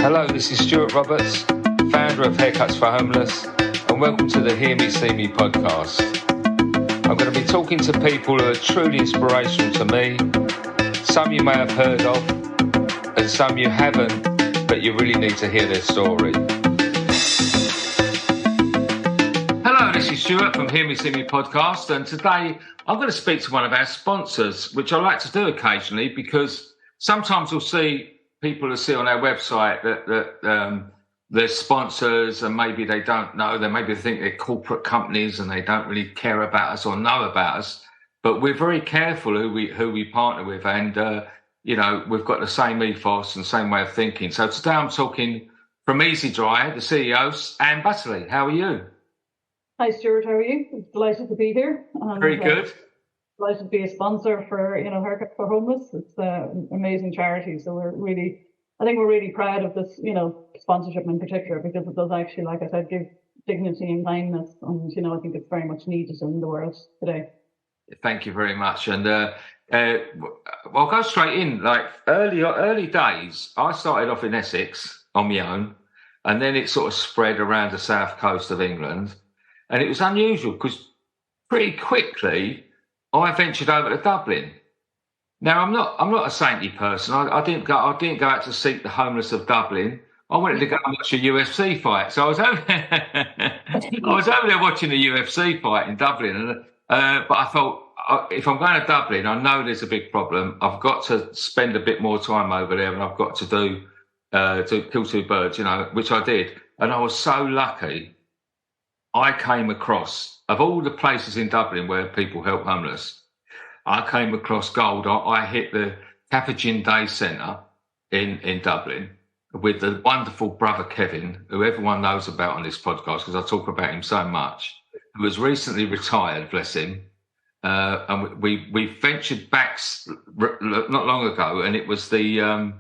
Hello, this is Stuart Roberts, founder of Haircuts for Homeless, and welcome to the Hear Me, See Me podcast. I'm going to be talking to people who are truly inspirational to me. Some you may have heard of, and some you haven't, but you really need to hear their story. Hello, this is Stuart from Hear Me, See Me podcast, and today I'm going to speak to one of our sponsors, which I like to do occasionally because sometimes we'll see people who see on our website that they're sponsors and maybe they don't know, maybe they think they're corporate companies and they don't really care about us or know about us. But we're very careful who we partner with, and we've got the same ethos and same way of thinking. So today I'm talking from Easydry, the CEO, Anne Butterley. How are you? Hi Stuart, how are you? Delighted to be here. Very good. Delighted to be a sponsor for Haircuts for Homeless. It's an amazing charity, so we're really proud of this sponsorship in particular, because it does actually, like I said, give dignity and kindness, and I think it's very much needed in the world today. Thank you very much. And I'll go straight in. Like early days, I started off in Essex on my own, and then it sort of spread around the south coast of England, and it was unusual because pretty quickly I ventured over to Dublin. Now I'm not a saintly person. I didn't go out to seek the homeless of Dublin. I wanted to go and watch a UFC fight. So I was over there watching the UFC fight in Dublin, and but I thought, if I'm going to Dublin, I know there's a big problem. I've got to spend a bit more time over there, and I've got to to kill two birds, which I did. And I was so lucky. I came across, of all the places in Dublin where people help homeless, I came across gold. I hit the Capuchin Day Centre in Dublin with the wonderful brother Kevin, who everyone knows about on this podcast because I talk about him so much, who was recently retired, bless him. And we ventured back not long ago, and it was the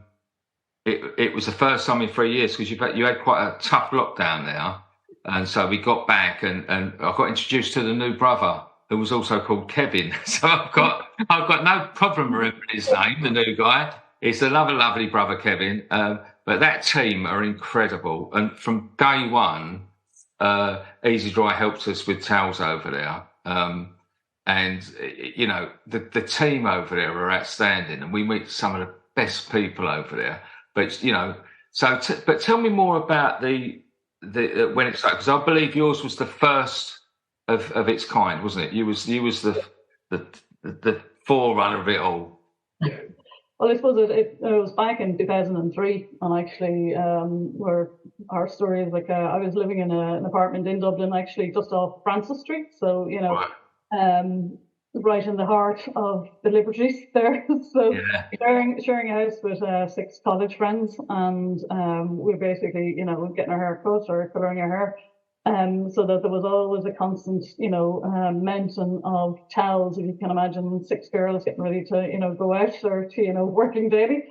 first time in 3 years, because you had quite a tough lockdown there. And so we got back, and I got introduced to the new brother, who was also called Kevin. So I've got no problem remembering his name, the new guy. It's another lovely brother, Kevin. But that team are incredible. And from day one, Easydry helped us with towels over there. And the team over there are outstanding, and we meet some of the best people over there. But but tell me more about when it's like, because I believe yours was the first of its kind, wasn't it? You was the forerunner of it all. Well, I suppose it was back in 2003, and actually, where our story is I was living in an apartment in Dublin, actually just off Francis Street, so right. Right in the heart of the Liberties there. So yeah. sharing a house with 6 college friends, and we're basically, getting our hair cut or colouring our hair. So that there was always a constant, mountain of towels, if you can imagine 6 girls getting ready to, go out or to, working daily.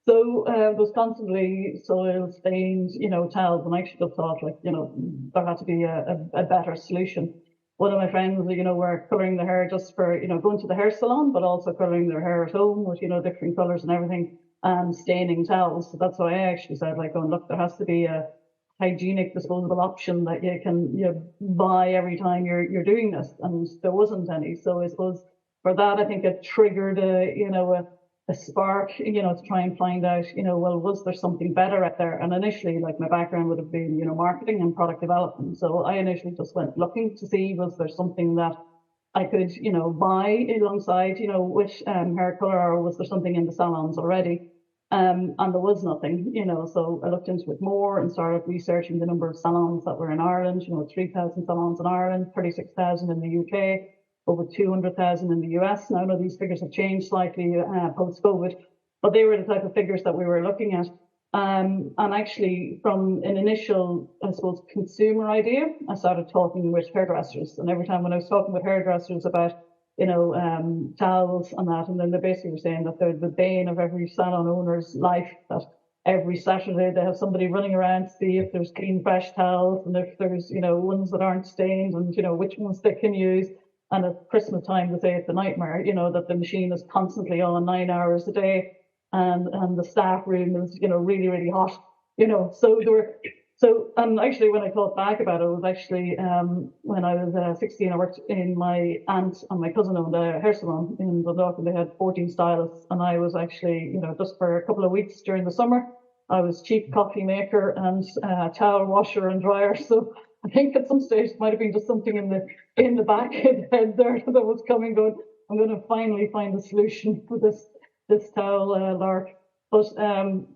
So there was constantly soil stained, towels, and I actually just thought there had to be a better solution. One of my friends, were colouring their hair just for, going to the hair salon, but also colouring their hair at home with, different colours and everything, and staining towels. So that's why I actually said, look, there has to be a hygienic disposable option that you can buy every time you're doing this. And there wasn't any. So I suppose for that, I think it triggered a spark, to try and find out, was there something better out there? And initially, my background would have been, marketing and product development. So I initially just went looking to see, was there something that I could, buy alongside, with hair colour, or was there something in the salons already? And there was nothing, so I looked into it more and started researching the number of salons that were in Ireland, 3,000 salons in Ireland, 36,000 in the UK. Over 200,000 in the US. Now, I know these figures have changed slightly post-COVID, but they were the type of figures that we were looking at. And actually, from an initial, I suppose, consumer idea, I started talking with hairdressers. And every time when I was talking with hairdressers about, towels and that, and then they basically were saying that they're the bane of every salon owner's life, that every Saturday they have somebody running around to see if there's clean, fresh towels, and if there's, ones that aren't stained, and, which ones they can use. And at Christmas time, they say it's a nightmare, that the machine is constantly on 9 hours a day, and the staff room is, really, really hot, So there were, and actually when I thought back about it, it was actually when I was 16, I worked in my aunt and my cousin owned a hair salon in Dundalk, and they had 14 stylists, and I was actually, just for a couple of weeks during the summer, I was chief coffee maker and towel washer and dryer. So I think at some stage it might have been just something in the back of the head there that was coming, going, I'm going to finally find a solution for this towel lark. But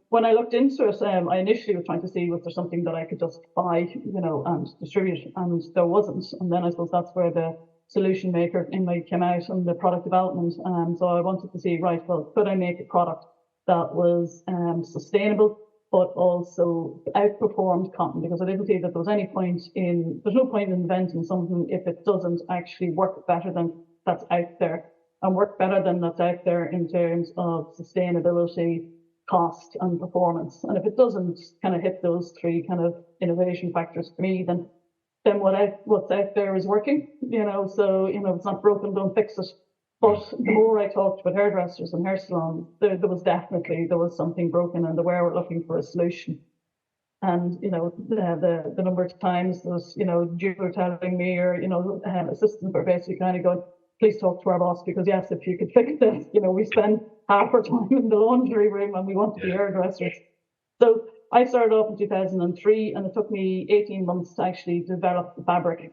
when I looked into it, I initially was trying to see was there something that I could just buy, and distribute, and there wasn't. And then I suppose that's where the solution maker in me came out, and the product development. So I wanted to see, right, well, could I make a product that was sustainable, but also outperformed cotton? Because I didn't see that there was there's no point in inventing something if it doesn't actually work better than that's out there, and work better than that's out there in terms of sustainability, cost, and performance. And if it doesn't kind of hit those three kind of innovation factors for me, then what's out there is working, so, if it's not broken, don't fix it. But the more I talked with hairdressers and hair salons, there was something broken, and they were looking for a solution. And, the number of times those, Julie telling me, or, assistants were basically kind of going, please talk to our boss, because yes, if you could fix this, we spend half our time in the laundry room and we want to be hairdressers. So I started off in 2003, and it took me 18 months to actually develop the fabric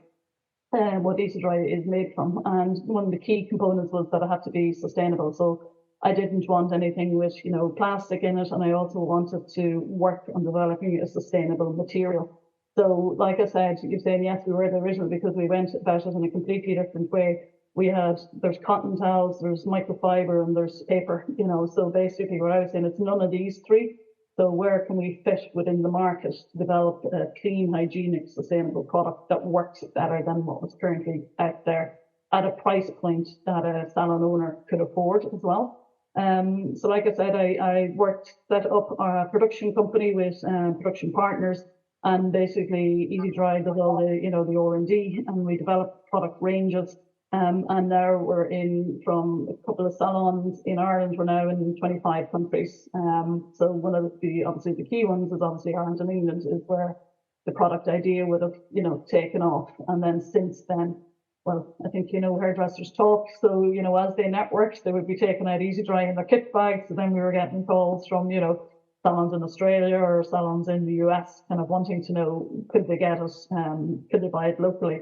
and what Easydry is made from. And one of the key components was that it had to be sustainable. So I didn't want anything with, plastic in it, and I also wanted to work on developing a sustainable material. So like I said, you're saying, yes, we were the original because we went about it in a completely different way. There's cotton towels, there's microfiber, and there's paper, so basically what I was saying, it's none of these three. So where can we fit within the market to develop a clean, hygienic, sustainable product that works better than what was currently out there at a price point that a salon owner could afford as well? So like I said, I set up a production company with production partners, and basically Easydry does all the R&D, and we develop product ranges. And now we're from a couple of salons in Ireland. We're now in 25 countries. So one of obviously the key ones is obviously Ireland and England, is where the product idea would have, taken off. And then since then, well, I think, hairdressers talk. So, as they networked, they would be taking out Easydry in their kit bags. So then we were getting calls from, salons in Australia or salons in the US, kind of wanting to know, could they get it? Could they buy it locally?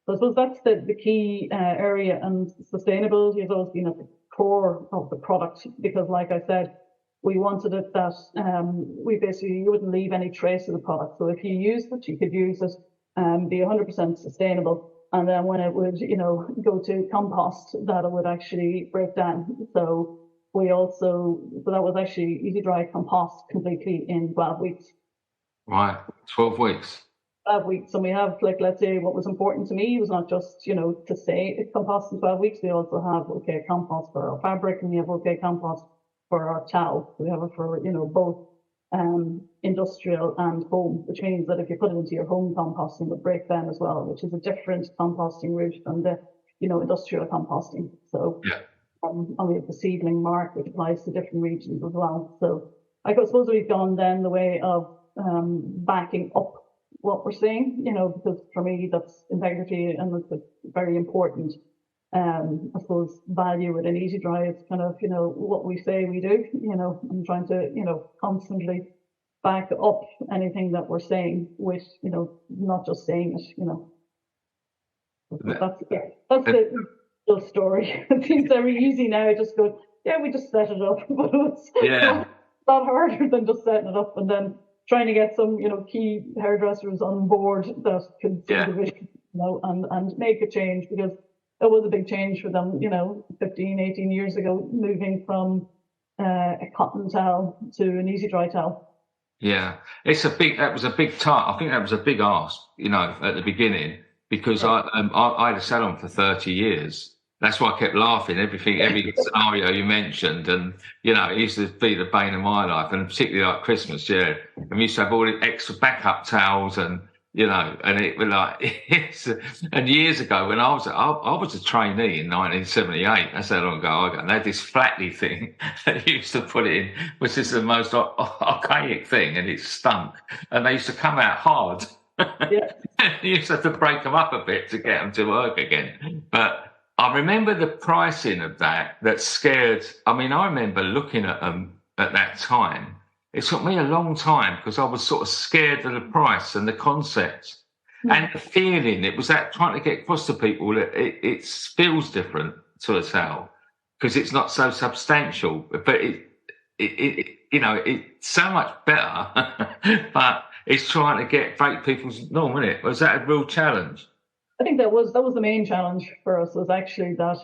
So I suppose that's the key area, and sustainability has always been at the core of the product, because like I said, we wanted it that you wouldn't leave any trace of the product. So if you used it, you could use it, be 100% sustainable. And then when it would, go to compost, that it would actually break down. So that was actually Easydry compost completely in 12 weeks. Right, 12 weeks. 12 weeks. And we have, let's say, what was important to me was not just, to say it composts in 12 weeks. We also have OK compost for our fabric, and we have OK compost for our towel. We have it for, both industrial and home, which means that if you put it into your home composting, it would break down as well, which is a different composting route than the, industrial composting. So, yeah. And we have the seedling mark, which applies to different regions as well. So I suppose we've gone then the way of backing up what we're saying, because for me, that's integrity, and it's a very important, I suppose, value within Easydry. It's kind of, what we say we do, and trying to, constantly back up anything that we're saying with, not just saying it, That's the story. It seems very easy now. Just go, yeah, we just set it up, but it's a lot harder than just setting it up and then trying to get some, key hairdressers on board that can see the vision, and make a change, because it was a big change for them, 15, 18 years ago, moving from a cotton towel to an Easydry towel. Yeah, that was a big task. I think that was a big ask, at the beginning, because I had a salon for 30 years. That's why I kept laughing, every scenario you mentioned. And, it used to be the bane of my life, and particularly like Christmas, And we used to have all the extra backup towels and, and it was like, and years ago when I was a trainee in 1978, that's how long ago I got, and they had this flatly thing that used to put it in, which is the most archaic thing, and it stunk, and they used to come out hard. Yeah. You used to have to break them up a bit to get them to work again. But I remember the pricing of that scared. I mean, I remember looking at them at that time. It took me a long time because I was sort of scared of the price and the concept and the feeling. It was that trying to get across to people that it feels different to a towel because it's not so substantial, but it's so much better. But it's trying to break people's norm, isn't it? Was that a real challenge? I think that was the main challenge for us, was actually that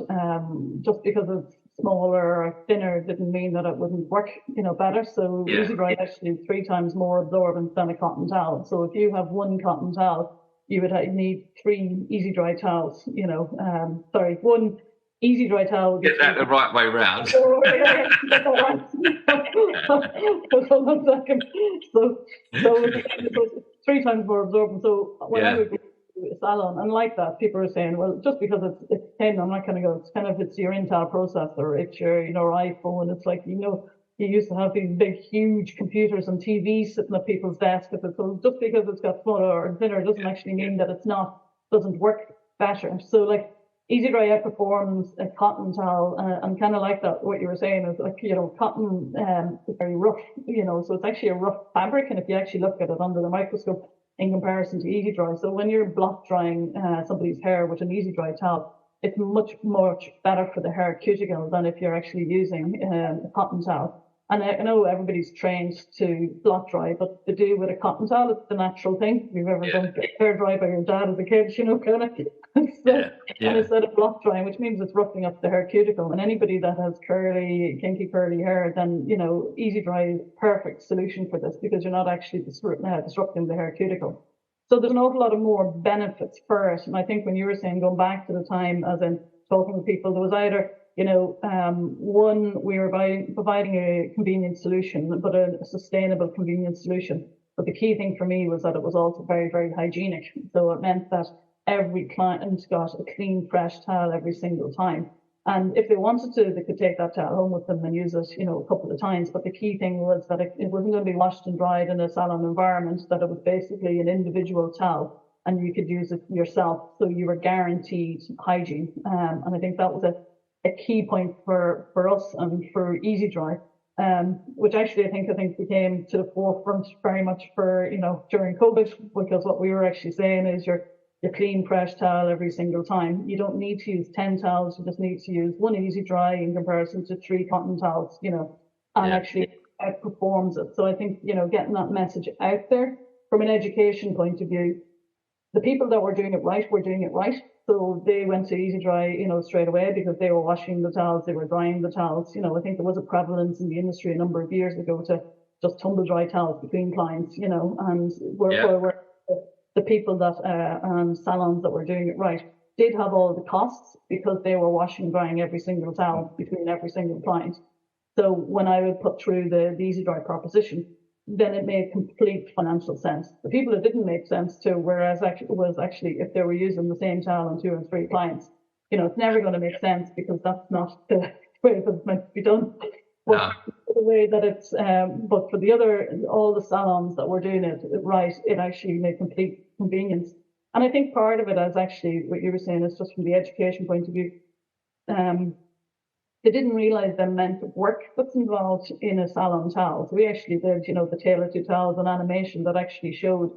just because it's smaller or thinner didn't mean that it wouldn't work, better. So Easydry is actually 3 times more absorbent than a cotton towel. So if you have one cotton towel, you would need 3 Easydry towels. One Easydry towel. Get that the right way round. Hold on a second. So it's 3 times more absorbent. So when I would a salon, and like that, people are saying, well, just because it's thin, I'm not going to go. It's your Intel processor, it's your iPhone. It's like you used to have these big, huge computers and TVs sitting at people's desks. So just because it's got smaller or thinner doesn't actually mean that doesn't work better. So like Easydry outperforms a cotton towel, and kind of like that. What you were saying is like cotton is very rough, so it's actually a rough fabric, and if you actually look at it under the microscope, in comparison to Easydry. So when you're block drying somebody's hair with an Easydry towel, it's much better for the hair cuticle than if you're actually using a cotton towel. And I know everybody's trained to block dry, but to do with a cotton towel, it's the natural thing. If you've ever done hair dry by your dad as a kid, kind of. And instead of block drying, which means it's roughing up the hair cuticle. And anybody that has kinky curly hair, then Easydry is a perfect solution for this, because you're not actually disrupting the hair cuticle. So there's an awful lot of more benefits for it. And I think when you were saying, going back to the time, as in talking to people, there was either one, we were providing a convenient solution, but a sustainable convenient solution. But the key thing for me was that it was also very, very hygienic. So it meant that every client got a clean, fresh towel every single time. And if they wanted to, they could take that towel home with them and use it, a couple of times. But the key thing was that it wasn't going to be washed and dried in a salon environment, that it was basically an individual towel and you could use it yourself. So you were guaranteed hygiene. And I think that was a key point for us and for Easydry, which actually I think became to the forefront very much for, during COVID, because what we were actually saying is your clean, fresh towel every single time. You don't need to use 10 towels, you just need to use one Easydry in comparison to 3 cotton towels, and actually outperforms it. So I think, getting that message out there from an education point of view, the people that were doing it right. So they went to Easydry, straight away, because they were washing the towels, they were drying the towels. I think there was a prevalence in the industry a number of years ago to just tumble dry towels between clients, and where the people that and salons that were doing it right did have all the costs, because they were washing and drying every single towel between every single client. So when I would put through the Easydry proposition, then it made complete financial sense. The people it didn't make sense to, was actually if they were using the same towel on 2 or 3 clients. It's never going to make sense, because that's not the way that it's meant to be done. But the way that it's, but for all the salons that were doing it right, it actually made complete convenience. And I think part of it is actually what you were saying, is just from the education point of view. They didn't realize the amount of work that's involved in a salon towel. So we actually did, the Tailor to Towels, an animation that actually showed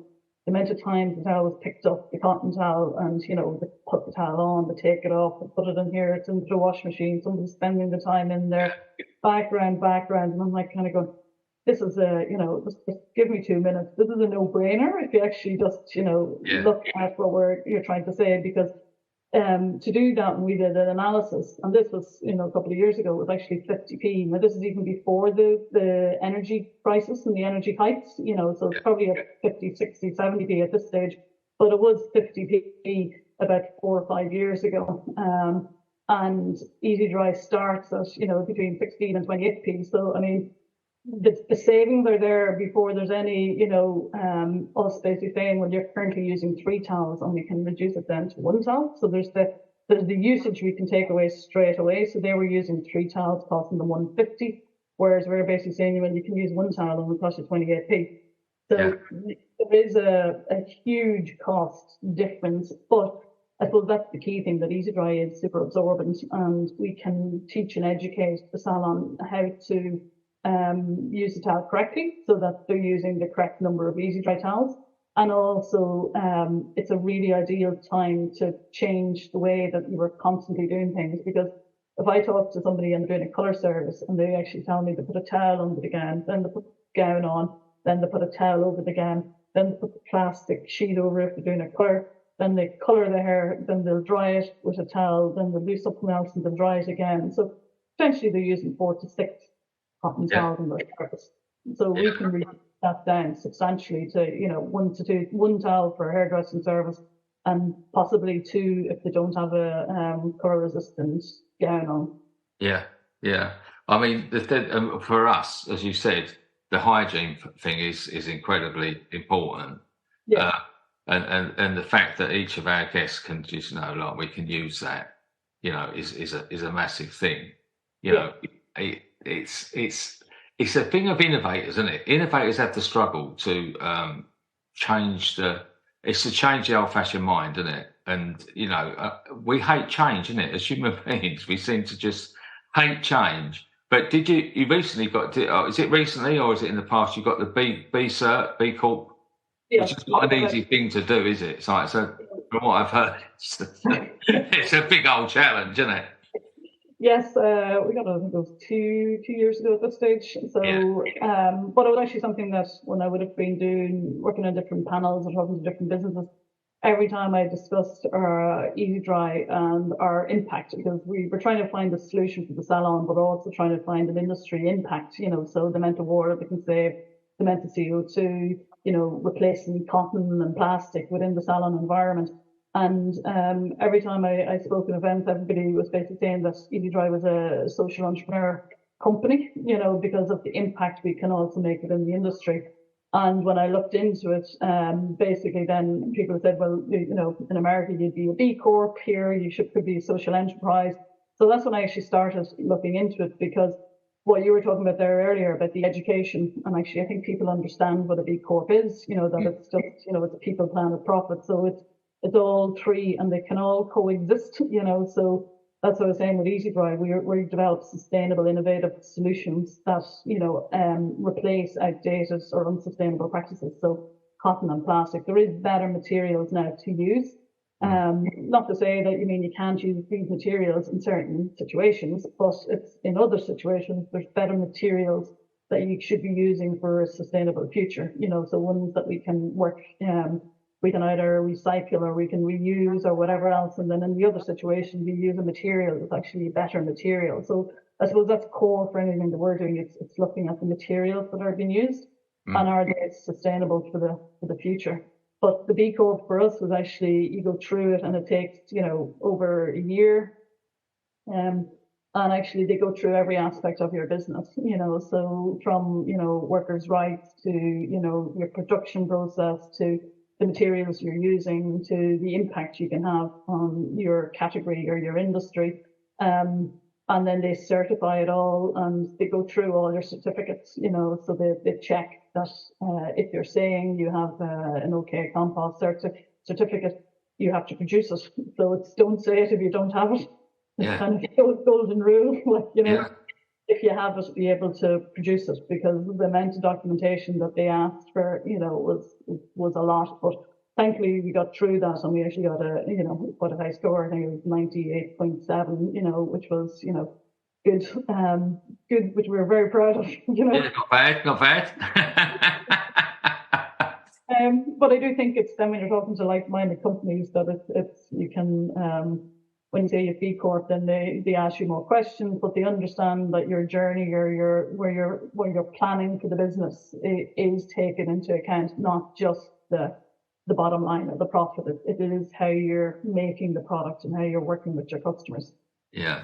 the amount of times the towel was picked up, the cotton towel, and, they put the towel on, they take it off, they put it in here, it's into the wash machine, somebody's spending the time in there, background. And I'm like kind of going, this is just give me 2 minutes. This is a no-brainer if you actually just, look at what you're trying to say, because to do that, we did an analysis, and this was, a couple of years ago, it was actually 50p. Now, this is even before the energy crisis and the energy hikes, so it's probably at 50, 60, 70p at this stage, but it was 50p about 4 or 5 years ago. And Easydry starts at, between 16 and 28p. So, I mean, the savings are there before there's any, us basically saying, well, you're currently using 3 towels and we can reduce it down to 1 towel. So there's the usage we can take away straight away. So they were using 3 towels, costing them 150, whereas we're basically saying, well, you can use 1 towel and it will cost you 28p. So there is a huge cost difference, but I suppose that's the key thing, that Easydry is super absorbent, and we can teach and educate the salon how to use the towel correctly so that they're using the correct number of Easydry towels. And also, it's a really ideal time to change the way that you were constantly doing things, because if I talk to somebody and they're doing a colour service and they actually tell me they put a towel under the gown, then they put the gown on, then they put a towel over the gown, then they put the plastic sheet over if they're doing a colour, then they colour the hair, then they'll dry it with a towel, then they'll do something else and they'll dry it again. So potentially they're using 4 to 6 cotton towels in their service. So we can reduce that down substantially to, 1 to 2, 1 towel for a hairdressing service, and possibly 2 if they don't have a colour resistant gown on. Yeah. I mean, for us, as you said, the hygiene thing is incredibly important. Yeah. And the fact that each of our guests can just know, like, we can use that, is a massive thing. It's a thing of innovators, isn't it? Innovators have to struggle to change the old-fashioned mind, isn't it? And we hate change, isn't it? As human beings, we seem to just hate change. But you recently got? Is it recently or is it in the past? You got the B Cert, B Corp. Yes. Which is not an easy thing to do, is it? So from what I've heard, it's a big old challenge, isn't it? Yes, we got, I think it was 2 years ago at this stage. So, but it was actually something that when I would have been working on different panels and talking to different businesses, every time I discussed our Easydry and our impact, because we were trying to find a solution for the salon, but also trying to find an industry impact, so the amount of water we can save, the amount of CO2, replacing cotton and plastic within the salon environment. And every time I spoke at events, everybody was basically saying that Easydry was a social entrepreneur company, because of the impact we can also make within the industry. And when I looked into it, basically then people said, well, in America, you'd be a B Corp, here you could be a social enterprise. So that's when I actually started looking into it, because what you were talking about there earlier about the education, and actually I think people understand what a B Corp is, that it's just, it's a people, planet, profit. So it's all three and they can all coexist, so that's what I was saying with Easydry. We develop sustainable, innovative solutions that, replace outdated or unsustainable practices. So cotton and plastic, there is better materials now to use. Not to say that you can't use these materials in certain situations, but it's in other situations there's better materials that you should be using for a sustainable future. So ones that we can work. We can either recycle or we can reuse or whatever else. And then in the other situation, we use a material that's actually a better material. So I suppose that's core for anything that we're doing. It's looking at the materials that are being used and are they sustainable for the future. But the B Corp for us was actually, you go through it and it takes, over a year. And actually they go through every aspect of your business, so from, workers' rights to, your production process to the materials you're using to the impact you can have on your category or your industry. And then they certify it all and they go through all your certificates, so they check that if you're saying you have an OK compost certificate, you have to produce it. So it's don't say it if you don't have it. It's kind of the golden rule, if you have it, be able to produce it, because the amount of documentation that they asked for, was a lot. But thankfully we got through that and we actually got quite a high score. I think it was 98.7, which was, good, which we were very proud of. Yeah, not bad. But I do think it's then when you're talking to like-minded companies that it's you can. When you say you're B Corp, then they ask you more questions, but they understand that your journey or where you're planning for the business is taken into account, not just the bottom line or the profit. It is how you're making the product and how you're working with your customers. Yeah.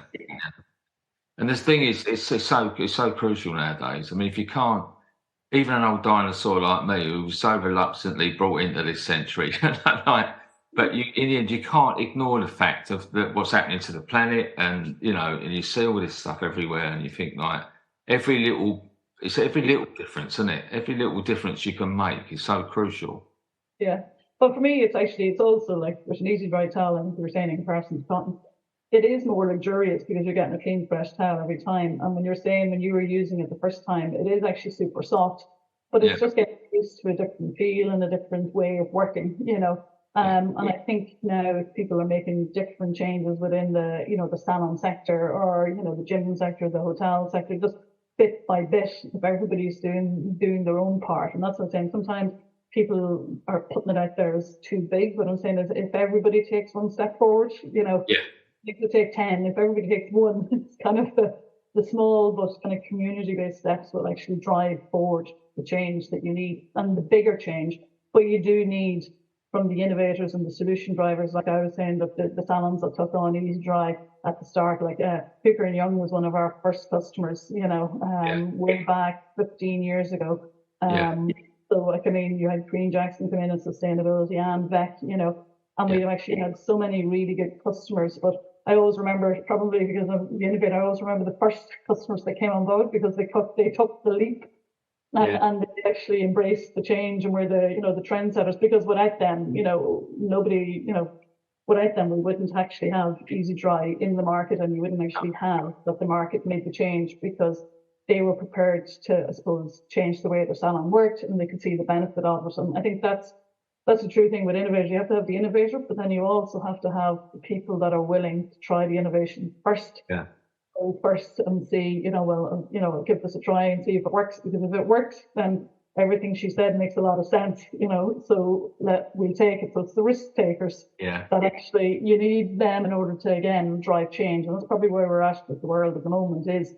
And the thing is, it's so crucial nowadays. I mean, if you can't, even an old dinosaur like me, who was so reluctantly brought into this century, like, but in the end, you can't ignore the fact of what's happening to the planet, and and you see all this stuff everywhere, and you think like it's every little difference, isn't it? Every little difference you can make is so crucial. Yeah. But for me, it's also like with an Easydry towel, and we were saying in comparison to cotton, it is more luxurious because you're getting a clean, fresh towel every time. And when you're saying when you were using it the first time, it is actually super soft, but it's just getting used to a different feel and a different way of working, And I think now if people are making different changes within the salon sector or, the gym sector, the hotel sector, just bit by bit, if everybody's doing their own part. And that's what I'm saying. Sometimes people are putting it out there as too big. What I'm saying is if everybody takes one step forward, if they take 10, if everybody takes one, it's kind of the small but kind of community-based steps will actually drive forward the change that you need and the bigger change. But you do need from the innovators and the solution drivers, like I was saying, that the salons that took on Easydry at the start, like Hooker and Young was one of our first customers, way back 15 years ago. So, like, I mean, you had Green Jackson come in and sustainability and VEC, and we've actually had so many really good customers. But I always remember, probably because of the innovator, I always remember the first customers that came on board because they took the leap and they actually embraced the change and were the trendsetters. Because without them, nobody, without them, we wouldn't actually have Easydry in the market, and you wouldn't actually have that the market made the change because they were prepared to, I suppose, change the way their salon worked, and they could see the benefit of it. And I think that's the true thing with innovators. You have to have the innovator, but then you also have to have the people that are willing to try the innovation first. Go first and see, give this a try and see if it works. Because if it works, then everything she said makes a lot of sense, so we'll take it. So it's the risk takers that actually you need them in order to, again, drive change. And that's probably where we're at with the world at the moment is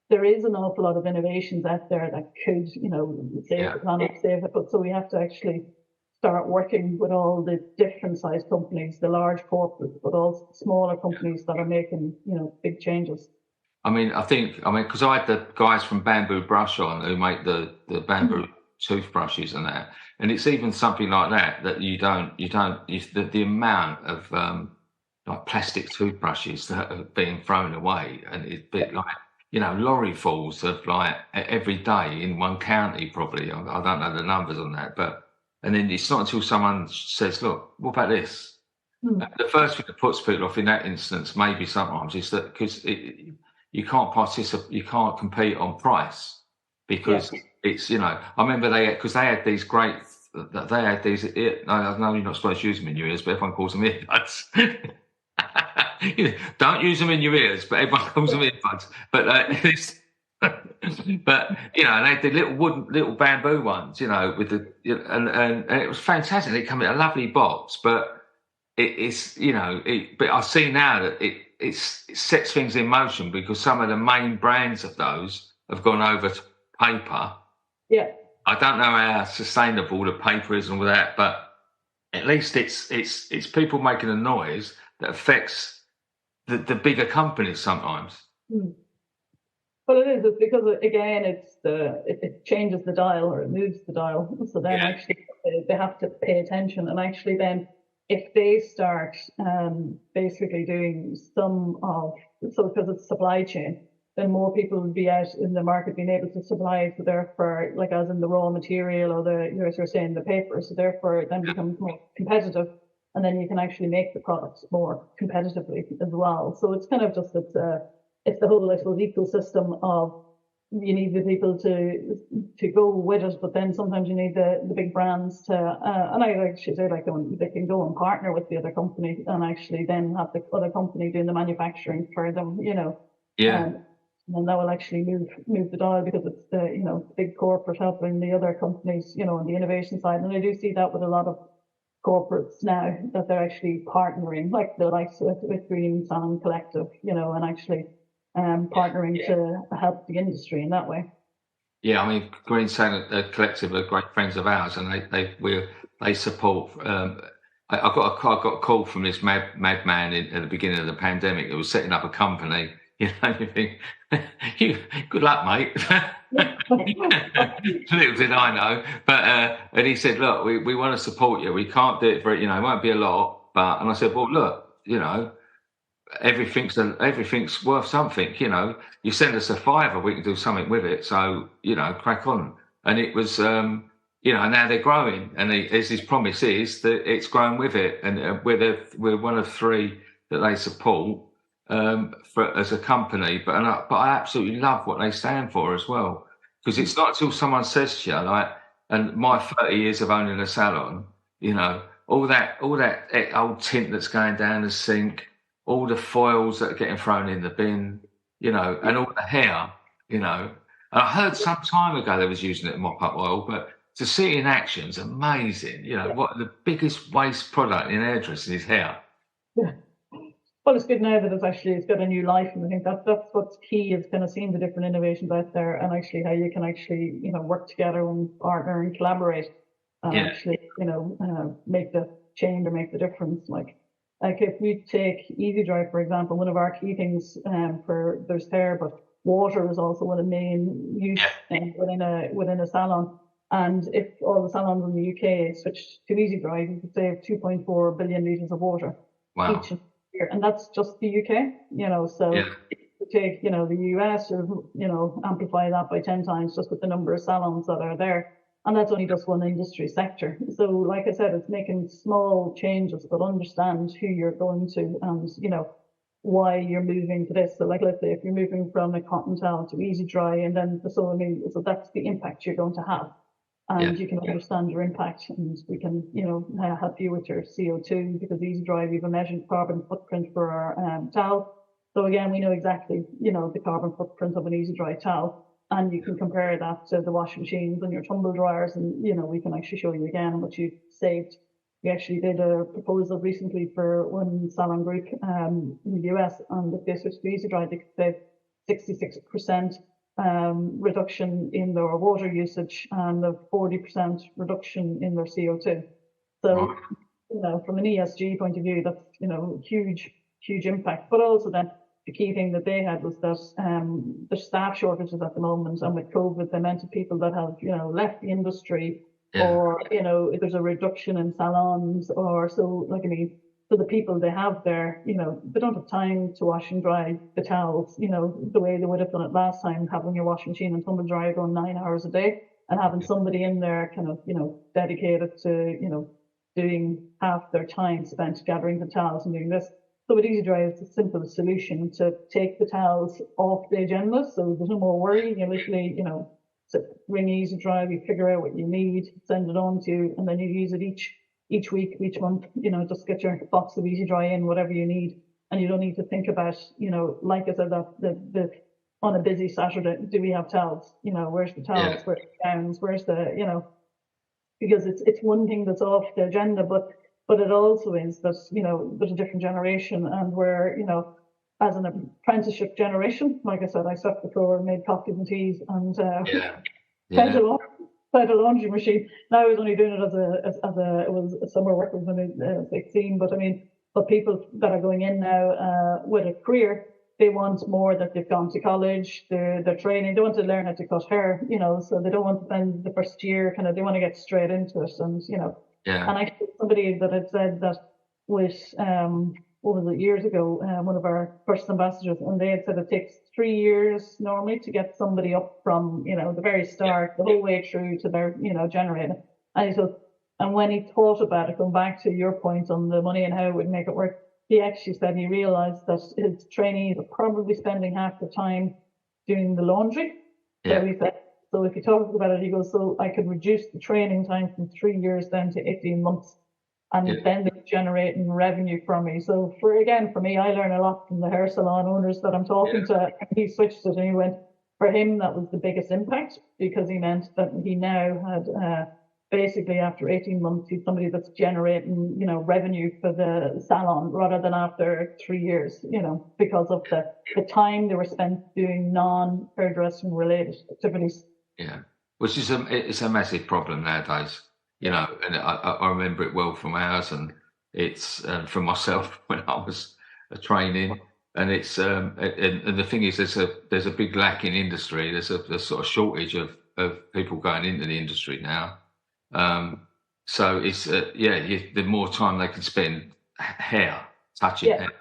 there is an awful lot of innovations out there that could, save the planet, save it. But so we have to actually start working with all the different size companies, the large corporates, but also smaller companies that are making, big changes. I mean, because I had the guys from Bamboo Brush on who make the bamboo toothbrushes and that, and it's even something like that the amount of like plastic toothbrushes that are being thrown away, and it's a bit like, lorry falls of like every day in one county probably. I don't know the numbers on that, and then it's not until someone says, look, what about this? The first thing that puts people off in that instance, maybe sometimes, is that because you can't you can't compete on price because it's, I remember they had these great, I know you're not supposed to use them in your ears, but everyone calls them earbuds. Don't use them in your ears, but everyone calls them earbuds. But they had the little bamboo ones, with the, and it was fantastic. They come in a lovely box, but but I see now that it sets things in motion because some of the main brands of those have gone over to paper. Yeah. I don't know how sustainable the paper is and all that, but at least it's people making a noise that affects the bigger companies sometimes. Well, it is. It's because, again, it changes the dial, or it moves the dial. So then actually they have to pay attention. And actually then if they start basically doing because it's supply chain, then more people will be out in the market being able to supply. So therefore, like as in the raw material or as you're saying, the paper. So therefore it then becomes more competitive. And then you can actually make the products more competitively as well. So it's kind of just, it's the whole, I suppose, ecosystem of you need the people to go with it, but then sometimes you need the big brands to, and I actually say like they can go and partner with the other company and actually then have the other company doing the manufacturing for them, and that will actually move the dial because it's the big corporate helping the other companies, on the innovation side. And I do see that with a lot of corporates now that they're actually partnering, like the likes with Green Salmon Collective, and actually partnering to help the industry in that way. Yeah, I mean, Green Salmon Collective are great friends of ours, and they support. I got a call from this madman at the beginning of the pandemic that was setting up a company. You think, you, good luck, mate. Little did I know. But and he said, look, we want to support you. We can't do it for, it won't be a lot. But, and I said, well, look, everything's worth something. You send us a fiver, we can do something with it. So, crack on. And it was, now they're growing. And as his promise is, that it's growing with it. And we're one of three that they support as a company. But I absolutely love what they stand for as well. Because it's not until someone says to you, and my 30 years of owning a salon, all that old tint that's going down the sink, all the foils that are getting thrown in the bin, and all the hair, And I heard some time ago they was using it in mop-up oil, but to see it in action is amazing. What the biggest waste product in hairdressing is hair. Yeah. Well, it's good now that it's got a new life, and I think that's what's key is kind of seeing the different innovations out there, and actually how you can actually work together and partner and collaborate, and actually make the change or make the difference. Like if we take Easydry for example, one of our key things there's hair, but water is also one of the main use within a salon. And if all the salons in the UK switched to Easydry, you could save 2.4 billion litres of water each year. And that's just the UK, so if you take, the US, or, amplify that by 10 times just with the number of salons that are there. And that's only just one industry sector. So like I said, it's making small changes, but understand who you're going to and, why you're moving to this. So like, let's say if you're moving from a cotton towel to Easydry, and then so that's the impact you're going to have. And you can understand your impact, and we can, help you with your CO2, because Easydry, we have a measured carbon footprint for our towel. So again, we know exactly, the carbon footprint of an Easydry towel, and you can compare that to the washing machines and your tumble dryers, and, we can actually show you again how much you've saved. We actually did a proposal recently for one salon group in the US, and if they switched to Easydry, they could save 66% reduction in their water usage and a 40% reduction in their CO2. So, from an ESG point of view, that's, huge impact. But also then the key thing that they had was that there's staff shortages at the moment, and with COVID, the amount of people that have, left the industry, or, there's a reduction in salons, or so the people they have there, they don't have time to wash and dry the towels, the way they would have done it last time, having your washing machine and tumble dryer going 9 hours a day, and having somebody in there kind of, dedicated to, doing half their time spent gathering the towels and doing this. So with Easydry, it's a simple solution to take the towels off the agenda, so there's no more worry. You literally, so ring Easydry, we figure out what you need, send it on to you, and then you use it each week, each month, just get your box of Easydry in, whatever you need. And you don't need to think about, like I said, that the on a busy Saturday, do we have towels? Where's the towels? Where's the gowns? Where's the, because it's one thing that's off the agenda, but it also is that, there's a different generation, and we're, as an apprenticeship generation, like I said, I swept the floor, made coffees and teas, and fed a laundry machine. Now I was only doing it it was a summer work, it was only 16, but people that are going in now with a career, they want more, that they've gone to college, they're training, they want to learn how to cut hair, so they don't want to spend the first year they want to get straight into it, and and I somebody that had said that with what was it, years ago, one of our first ambassadors, and they had said it takes 3 years normally to get somebody up from, the very start, the whole way through to their, generating. And he said, and when he thought about it, going back to your point on the money and how it would make it work, he actually said he realized that his trainees are probably spending half the time doing the laundry. So he said, so if you talk about it, he goes, so I could reduce the training time from 3 years down to 18 months. And then they're generating revenue for me. So for me, I learn a lot from the hair salon owners that I'm talking to. He switched it, and he went, for him, that was the biggest impact, because he meant that he now had basically after 18 months, he's somebody that's generating, revenue for the salon, rather than after 3 years, because of the time they were spent doing non-hairdressing related activities. Yeah, which is it's a massive problem nowadays. And I remember it well from ours, and it's from myself when I was training. and it's and the thing is, there's a big lack in industry. There's a sort of shortage of people going into the industry now. So it's the more time they can spend touching hair.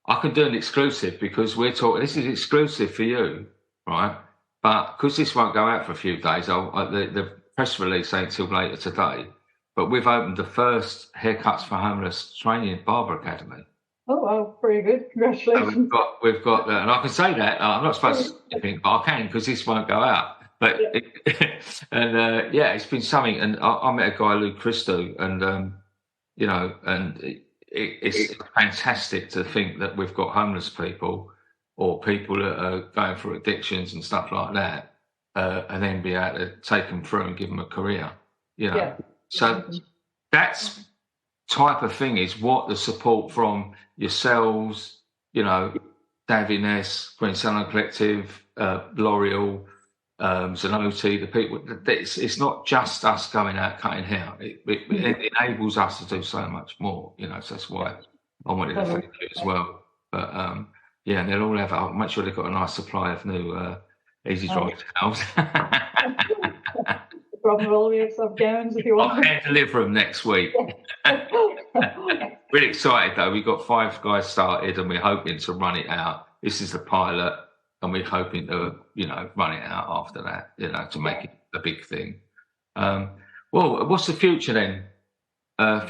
I can do an exclusive because we're talking. This is exclusive for you, right? But because this won't go out for a few days, the press release ain't till later today. But we've opened the first Haircuts for Homeless training barber academy. Oh wow, very good! Congratulations. So we've got that, and I can say that I'm not supposed to think, but I can because this won't go out. But it's been something. And I met a guy, Lou Christo, and it's fantastic to think that we've got homeless people or people that are going through addictions and stuff like that, and then be able to take them through and give them a career. So that's type of thing is what the support from yourselves, Davines, Green Salon Collective, L'Oreal, Zanotti, the people. It's not just us going out cutting hair. It enables us to do so much more. So that's why I wanted to thank you as well. But and they'll all have. I'll make sure they've got a nice supply of new Easydry towels. Probably all we have some gowns if you want. I can deliver them next week. Really excited though. We've got 5 guys started, and we're hoping to run it out. This is the pilot. And we're hoping to, run it out after that, to make it a big thing. Well, what's the future then? I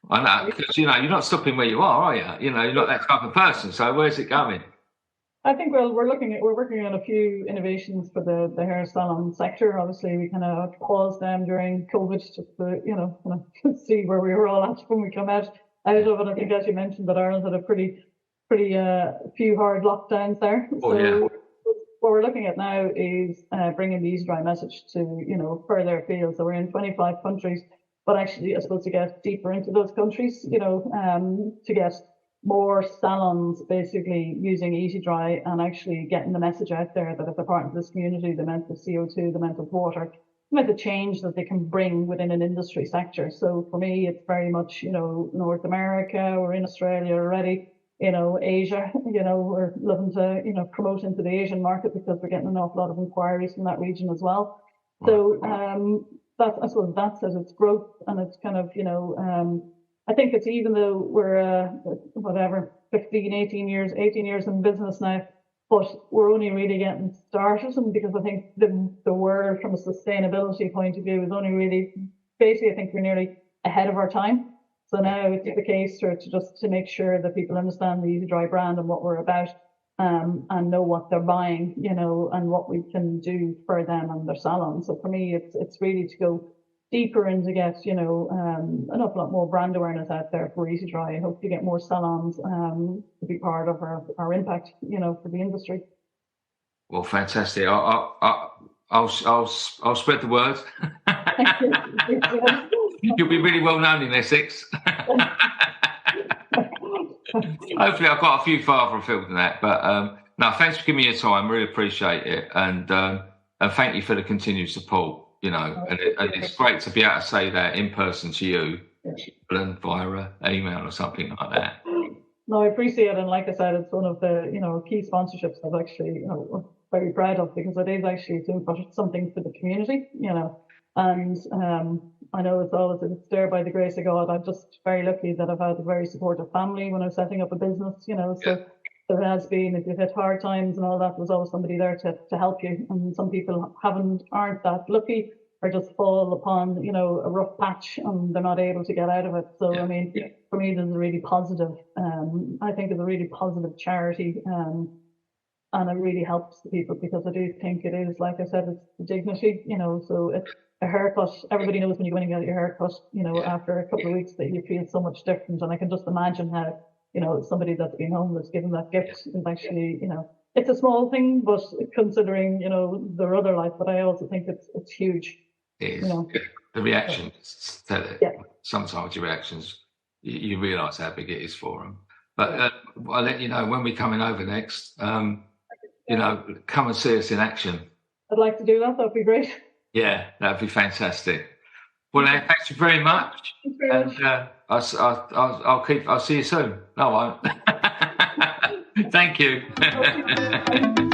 know, because, you're not stopping where you are you? You're not that type of person. So where's it going? I think, we're working on a few innovations for the hair salon sector. Obviously, we kind of paused them during COVID just to, see where we were all at when we come out of it. I think, as you mentioned, that Ireland had a pretty few hard lockdowns there. What we're looking at now is bringing the Easydry message to further afield. So we're in 25 countries, but actually, I suppose, to get deeper into those countries, to get more salons basically using Easydry and actually getting the message out there that if they're part of this community, the amount of CO2, the amount of water, the amount of change that they can bring within an industry sector. So for me, it's very much North America. We're in Australia already. Asia, we're looking to, promote into the Asian market because we're getting an awful lot of inquiries from that region as well. So, I suppose that's its growth, and it's kind of, I think it's, even though we're, 18 years in business now, but we're only really getting started. And because I think the world from a sustainability point of view is only really, basically, I think we're nearly ahead of our time. So now it's the case to make sure that people understand the Easydry brand and what we're about, and know what they're buying, and what we can do for them and their salon. So for me, it's really to go deeper and to get, an awful lot more brand awareness out there for Easydry. I hope to get more salons to be part of our impact, for the industry. Well, fantastic. I'll spread the word. You'll be really well known in Essex. Hopefully, I've got a few farther afield than that. But no, thanks for giving me your time. Really appreciate it, and thank you for the continued support. And it's great to be able to say that in person to you, and via email or something like that. No, I appreciate it, and like I said, it's one of the key sponsorships I've actually we're very proud of, because it is actually doing something for the community. And I know it's there by the grace of God. I'm just very lucky that I've had a very supportive family when I was setting up a business, so there has been, if you've hit hard times and all that, there's always somebody there to help you. And some people aren't that lucky, or just fall upon, a rough patch and they're not able to get out of it. So, for me, this is a really positive, I think it's a really positive charity, and it really helps the people, because I do think it is, like I said, it's dignity, so it's a haircut. Everybody knows when you go in and get your haircut, after a couple of weeks, that you feel so much different. And I can just imagine how, somebody that's been homeless given that gift is actually, it's a small thing, but considering, their other life, but I also think it's huge. It is. The reactions, sometimes your reactions, you realise how big it is for them. But I'll let you know when we're coming over next. Come and see us in action. I'd like to do that. That'd be great. Yeah, that'd be fantastic. Well, thank you very much. And I'll see you soon. No, I won't. Thank you.